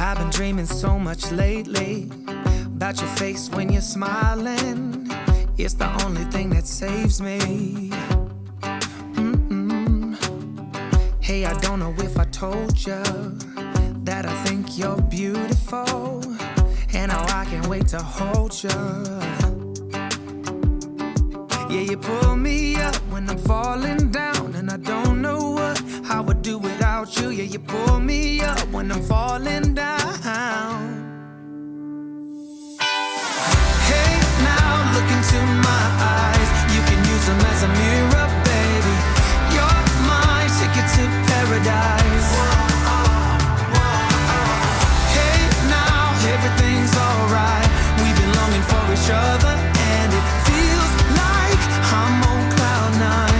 I've been dreaming so much lately about your face when you're smiling. It's the only thing that saves me. Hey, I don't know if I told you that I think you're beautiful, and how I can't wait to hold you. Yeah, you pull me up when I'm falling down, and I don't know how I would do without you. Yeah, you pull me up when I'm falling down. Hey, now look into my eyes. You can use them as a mirror, baby. You're my ticket to paradise. Hey, now everything's alright. We've been longing for each other, and it feels like I'm on cloud nine.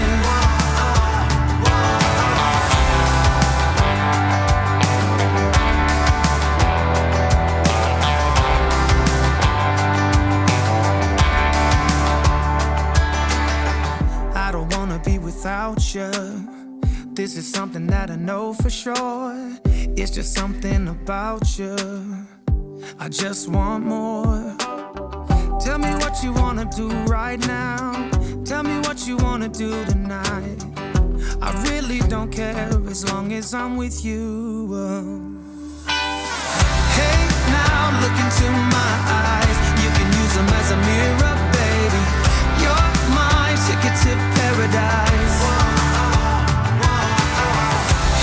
I don't wanna be without you. This is something that I know for sure. It's just something about you. I just want more. Tell me what you wanna do right now. Tell me what you wanna do tonight. I really don't care as long as I'm with you. Hey, now look into my eyes. You can use them as a mirror, baby. You're my ticket to paradise.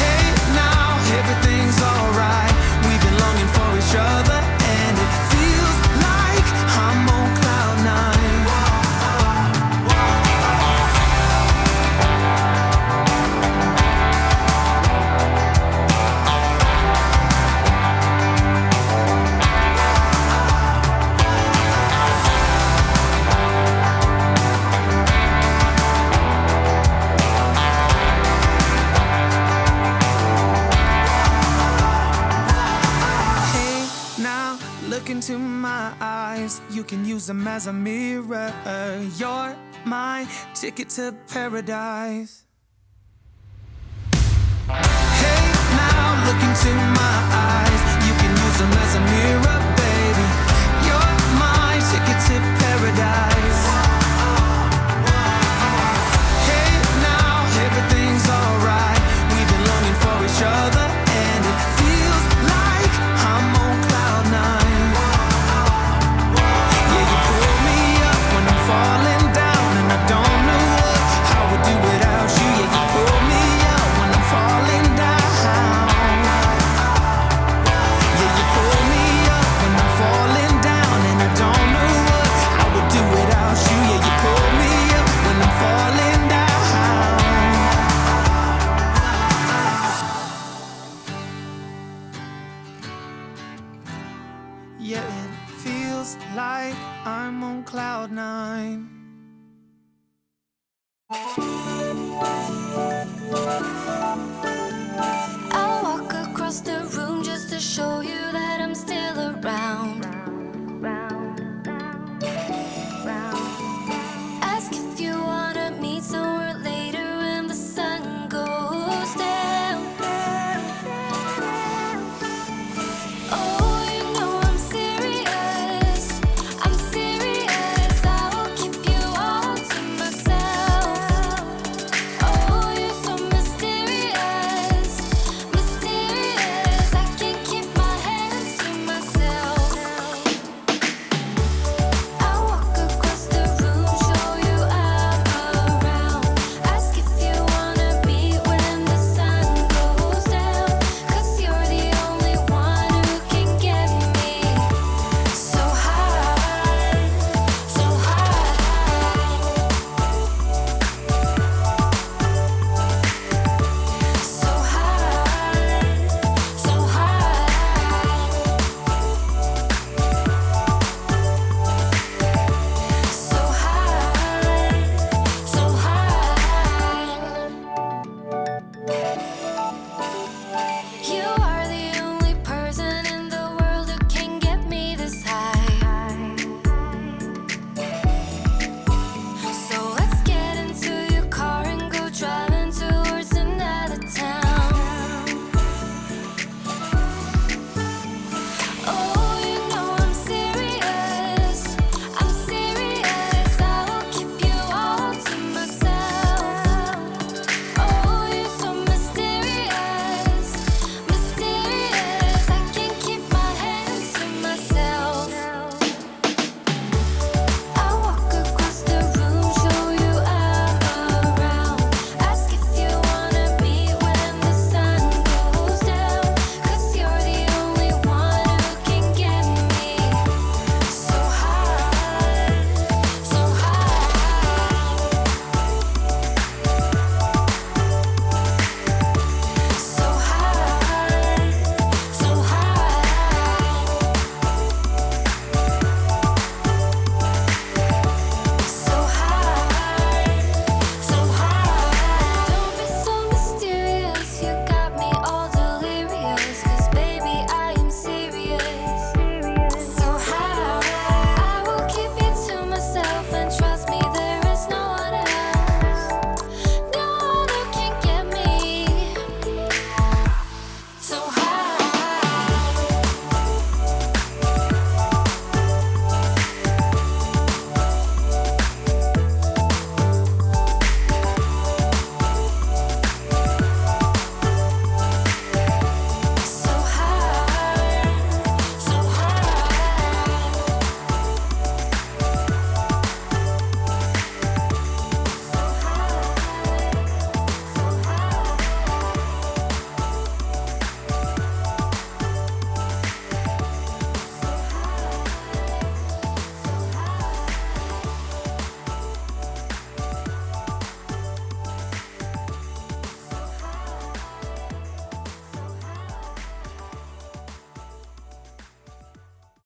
Hey, now everything's alright. We've been longing for each other, and it feels like I'm on cloud nine. Look into my eyes, you can use them as a mirror. You're my ticket to paradise. Hey, now look into my eyes, you can use them as a mirror, baby. You're my ticket to paradise. Hey, now everything's alright. We've been longing for each other, and it feels like I'm on cloud nine. Falling down, and I don't know how I would do without you. Yeah, you pull me up when I'm falling down. Yeah, you pull me up when I'm falling down, and I don't know how I would do without you. Yeah, you pull me up when I'm falling down. Yeah, it feels like I'm on cloud nine.